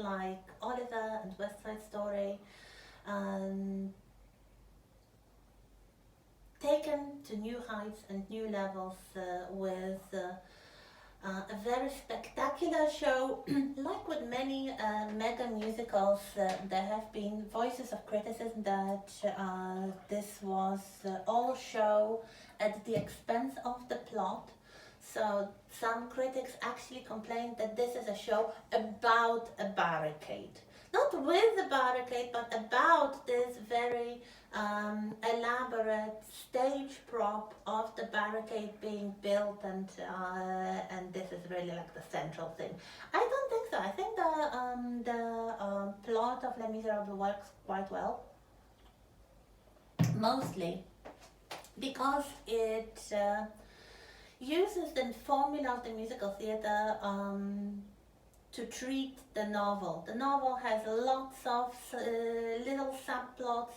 like Oliver and West Side Story, taken to new heights and new levels with a very spectacular show. Like with many mega musicals, there have been voices of criticism that this was all show at the expense of the plot. So some critics actually complained that this is a show about a barricade. Not with the barricade, but about this very elaborate stage prop of the barricade being built, and this is really like the central thing. I don't think so. I think the plot of Les Miserables works quite well, mostly because it uses the formula of the musical theatre to treat the novel. The novel has lots of little subplots,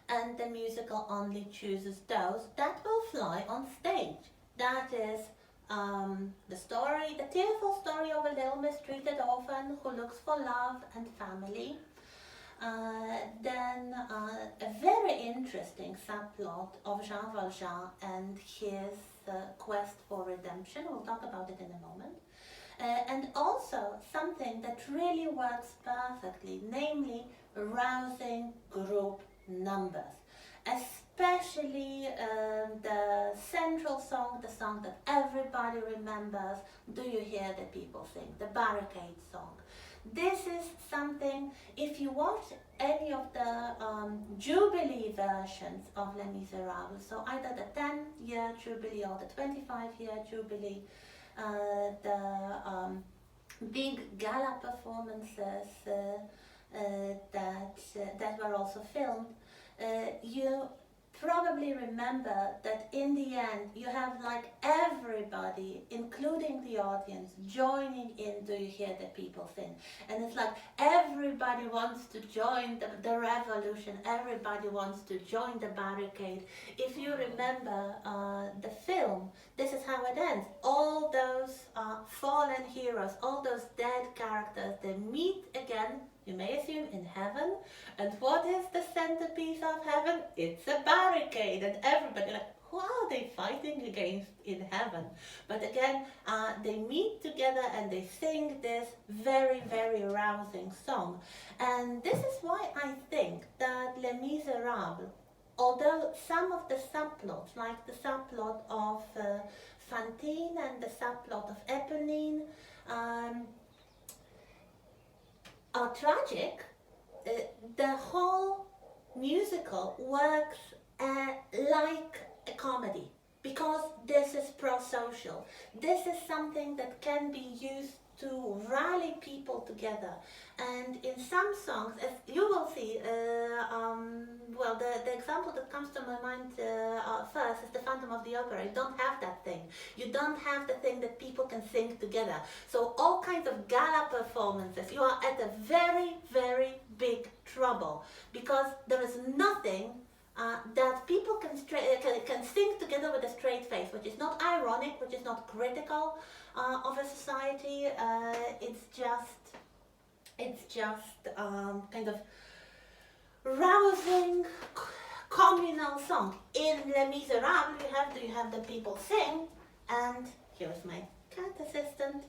and the musical only chooses those that will fly on stage. That is the story, the tearful story of a little mistreated orphan who looks for love and family. Then a very interesting subplot of Jean Valjean and his quest for redemption. We'll talk about it in a moment. And also something that really works perfectly, namely rousing group numbers. Especially the central song, the song that everybody remembers, Do You Hear the People Sing, the Barricade song. This is something, if you watch any of the Jubilee versions of Les Miserables, so either the 10-year Jubilee or the 25-year Jubilee, the big gala performances that were also filmed, you probably remember that in the end you have like everybody, including the audience, joining in Do You Hear the People Sing? And it's like everybody wants to join the revolution, everybody wants to join the barricade. If you remember the film, this is how it ends. All those fallen heroes, all those dead characters, they meet again, you may assume in heaven. And what is the centerpiece of heaven? It's a barricade. And everybody like, who are they fighting against in heaven? But again, they meet together and they sing this very, very rousing song. And this is why I think that Les Miserables, although some of the subplots, like the subplot of Fantine and the subplot of Eponine, are tragic, the whole musical works like a comedy, because this is pro-social. This is something that can be used to rally people together. And in some songs, as you will see, well, the example that comes to my mind first is the Phantom of the Opera. You don't have that thing. You don't have the thing that people can sing together. So all kinds of gala performances, you are at a very, very big trouble, because there is nothing that people can sing together with a straight face, which is not ironic, which is not critical of a society. It's just kind of rousing communal song. In Les Miserables, you have the people sing, and here's my cat assistant,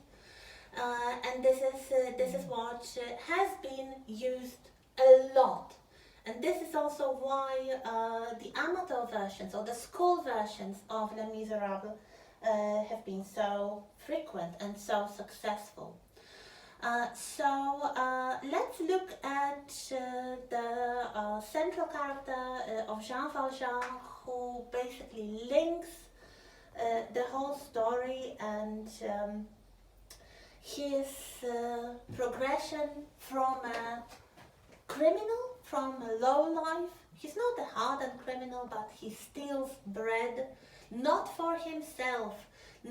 and this is what has been used a lot. And this is also why the amateur versions or the school versions of Les Miserables have been so frequent and so successful. So let's look at the central character of Jean Valjean, who basically links the whole story and his progression from a criminal, from a lowlife. He's not a hardened criminal, but he steals bread, not for himself,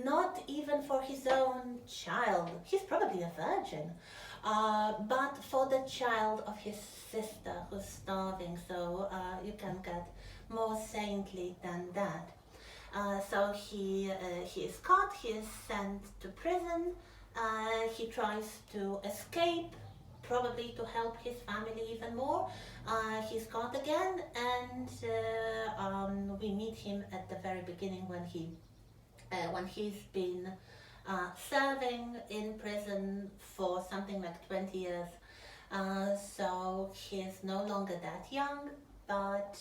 not even for his own child. He's probably a virgin, but for the child of his sister who's starving. So you can get more saintly than that. So he is caught, he is sent to prison, he tries to escape probably to help his family even more. He's caught again, and we meet him at the very beginning when he's been serving in prison for something like 20 years. So he's no longer that young, but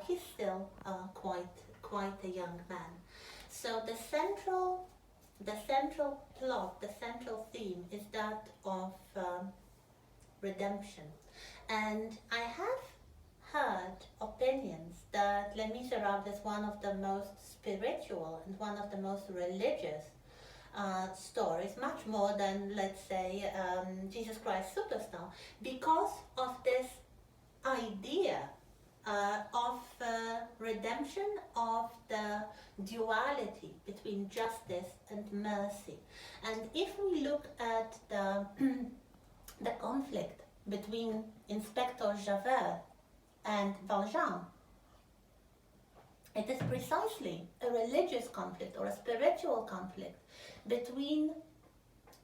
he's still quite a young man. So the central plot, the central theme is that of redemption. And I have heard opinions that Les Miserables is one of the most spiritual and one of the most religious stories, much more than, let's say, Jesus Christ Superstar, because of this idea of redemption, of the duality between justice and mercy. And if we look at the, the conflict between Inspector Javert and Valjean, it is precisely a religious conflict or a spiritual conflict between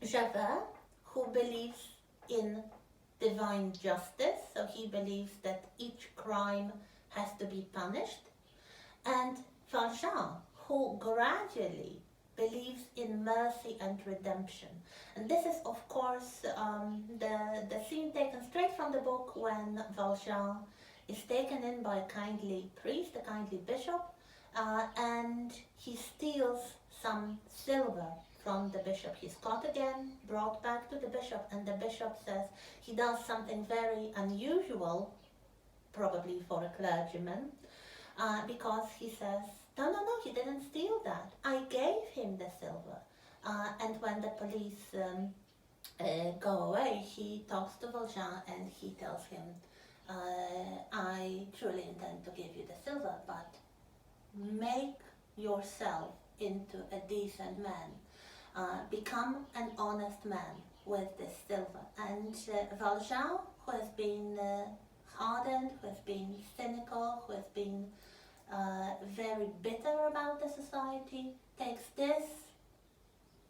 Javert, who believes in divine justice, so he believes that each crime has to be punished, and Valjean, who gradually believes in mercy and redemption. And this is, of course, the scene taken straight from the book when Valjean is taken in by a kindly priest, a kindly bishop, and he steals some silver from the bishop. He's caught again, brought back to the bishop, and the bishop says he does something very unusual, probably for a clergyman, because he says, no, he didn't steal that. I gave him the silver. And when the police go away, he talks to Valjean and he tells him, I truly intend to give you the silver, but make yourself into a decent man. Become an honest man with this silver. And Valjean, who has been hardened, who has been cynical, who has been very bitter about the society, takes this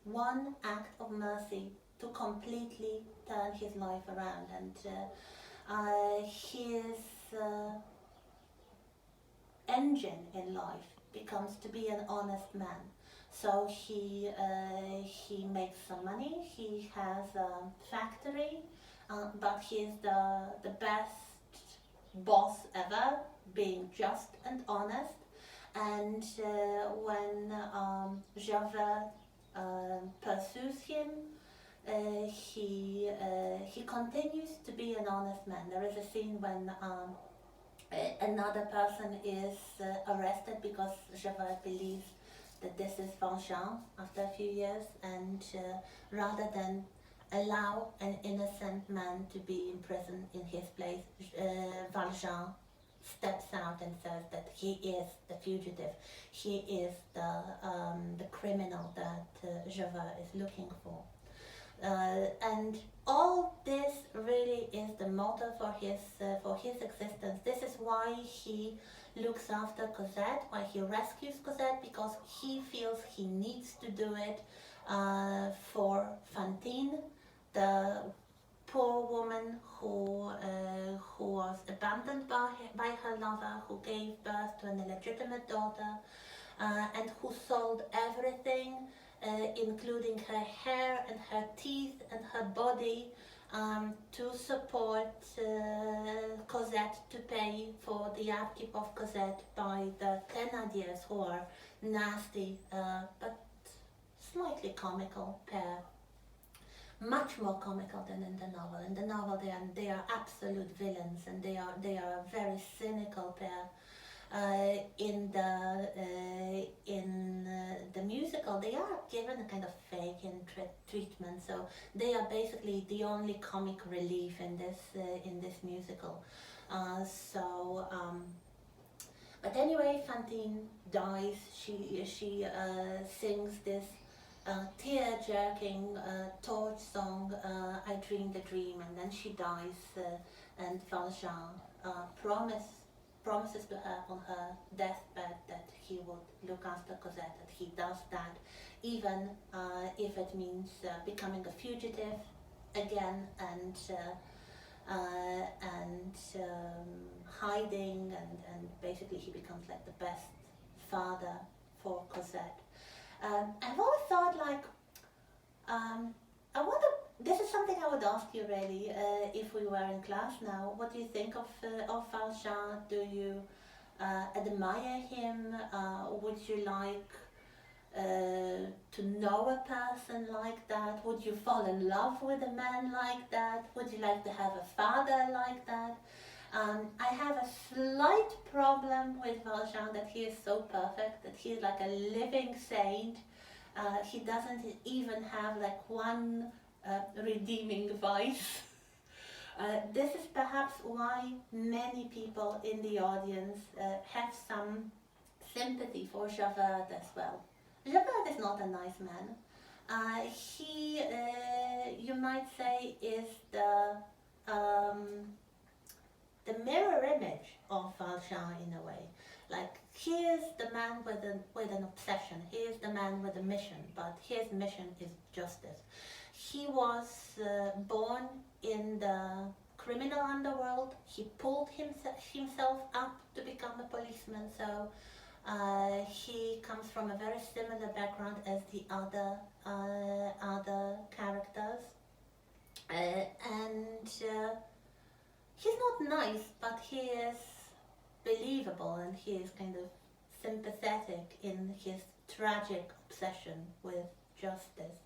one act of mercy to completely turn his life around. And his engine in life becomes to be an honest man. So he makes some money, he has a factory, but he's the best boss ever, being just and honest. And when Javert pursues him, he continues to be an honest man. There is a scene when another person is arrested because Javert believes that this is Valjean after a few years, and rather than allow an innocent man to be in prison in his place, Valjean steps out and says that he is the fugitive, he is the criminal that Javert is looking for. And all this really is the motive for his existence. This is why he looks after Cosette, why he rescues Cosette, because he feels he needs to do it for Fantine, the poor woman who was abandoned by her lover, who gave birth to an illegitimate daughter, and who sold everything, including her hair and her teeth and her body, to support Cosette, to pay for the upkeep of Cosette by the Thénardiers, who are nasty but slightly comical pair. Much more comical than in the novel. In the novel they are absolute villains, and they are a very cynical pair. In the musical, they are given a kind of fake treatment, so they are basically the only comic relief in this musical. But anyway, Fantine dies. She sings this tear-jerking torch song, I dreamed a dream, and then she dies, and Valjean promises to her on her deathbed that he would look after Cosette, that he does that, even if it means becoming a fugitive again, and and hiding, and basically he becomes like the best father for Cosette. I've always thought like, I wonder, this is something I would ask you really, if we were in class now. What do you think of Valjean? Do you admire him? Would you like to know a person like that? Would you fall in love with a man like that? Would you like to have a father like that? I have a slight problem with Valjean, that he is so perfect, that he is like a living saint. He doesn't even have like one redeeming vice. This is perhaps why many people in the audience have some sympathy for Javert as well. Javert is not a nice man. He, you might say, is the mirror image of Valjean in a way. Like, he is the man with an obsession. He is the man with a mission, but his mission is justice. He was born in the criminal underworld. He pulled himself up to become a policeman, so he comes from a very similar background as the other characters, and he's not nice, but he is believable, and he is kind of sympathetic in his tragic obsession with justice.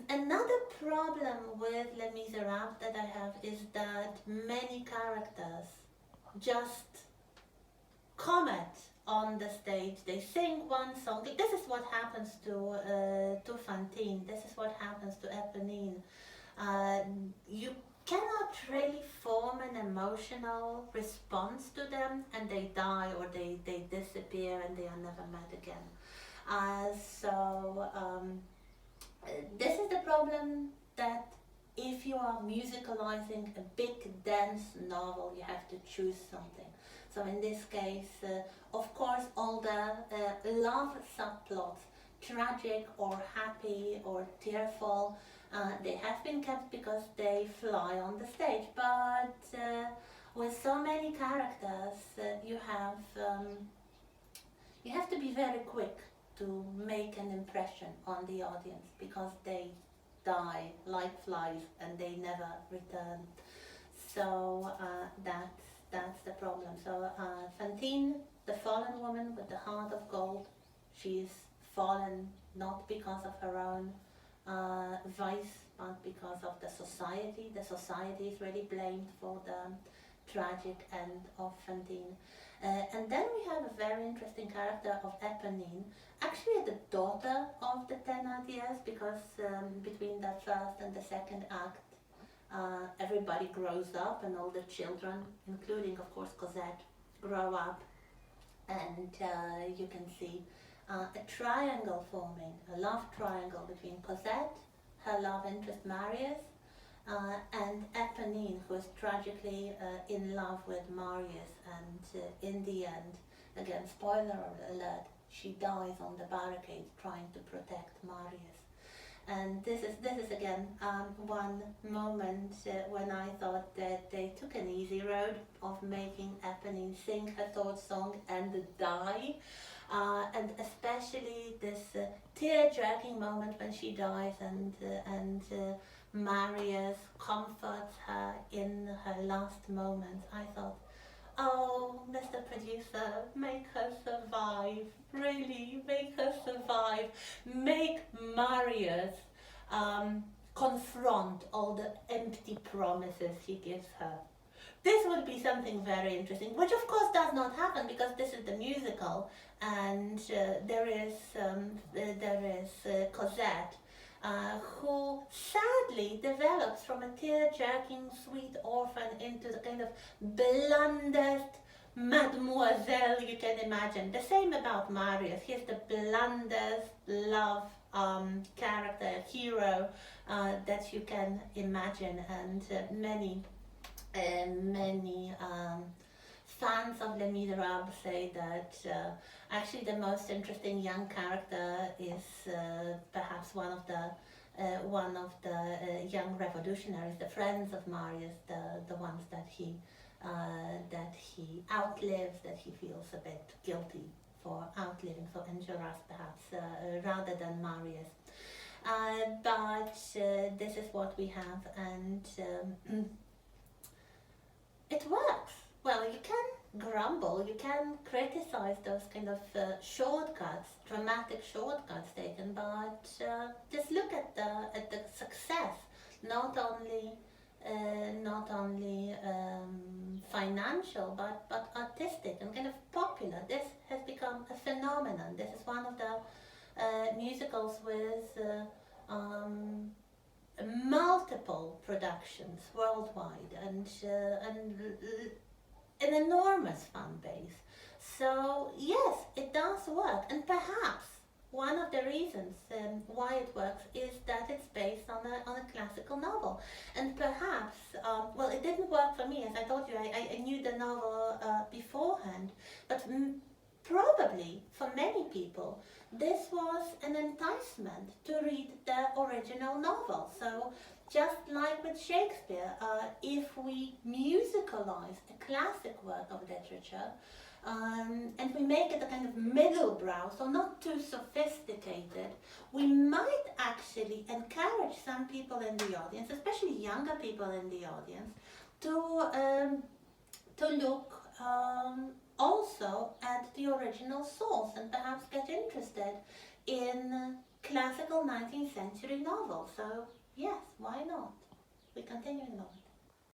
Another problem with Les Miserables that I have is that many characters just comment on the stage. They sing one song. This is what happens to Fantine. This is what happens to Eponine. You cannot really form an emotional response to them, and they die, or they disappear and they are never met again. This is the problem, that if you are musicalizing a big dense novel, you have to choose something. So in this case, of course, all the love subplots, tragic or happy or tearful, they have been kept because they fly on the stage. But with so many characters, you have to be very quick to make an impression on the audience, because they die like flies and they never return. So that's the problem. So Fantine, the fallen woman with the heart of gold, she's fallen not because of her own vice, but because of the society. The society is really blamed for the tragic end of Fantine. And then we have a very interesting character of Eponine, actually the daughter of the Thénardiers, because between the first and the second act, everybody grows up, and all the children, including of course Cosette, grow up, and you can see a triangle forming, a love triangle between Cosette, her love interest Marius, and Eponine, who is tragically in love with Marius, and in the end, again, spoiler alert, she dies on the barricade trying to protect Marius. And this is again one moment when I thought that they took an easy road of making Eponine sing her third song and die, and especially this tear-jerking moment when she dies, and Marius comforts her in her last moments. I thought, oh, Mr. Producer, make her survive. Really, make her survive. Make Marius confront all the empty promises he gives her. This would be something very interesting, which of course does not happen because this is the musical, and there is Cosette, who sadly develops from a tear-jerking sweet orphan into the kind of bluntest mademoiselle you can imagine. The same about Marius. He's the bluntest love character, hero that you can imagine, and many fans of Les Miserables say that actually the most interesting young character is perhaps one of the one of the young revolutionaries, the friends of Marius, the ones that he outlives, that he feels a bit guilty for outliving. So Enjolras perhaps rather than Marius. But this is what we have, and it works. Well, you can grumble, you can criticize those kind of shortcuts, dramatic shortcuts taken, but just look at the success, not only financial, but artistic and kind of popular. This has become a phenomenon. This is one of the musicals with multiple productions worldwide, and an enormous fan base. So yes, it does work, and perhaps one of the reasons why it works is that it's based on a classical novel, and perhaps well, it didn't work for me, as I told you. I knew the novel beforehand, but probably for many people this was an enticement to read the original novel. So just like with Shakespeare, if we musicalize a classic work of literature, and we make it a kind of middle-brow, so not too sophisticated, we might actually encourage some people in the audience, especially younger people in the audience, to look also at the original source and perhaps get interested in classical 19th century novels. So yes, why not? We continue on.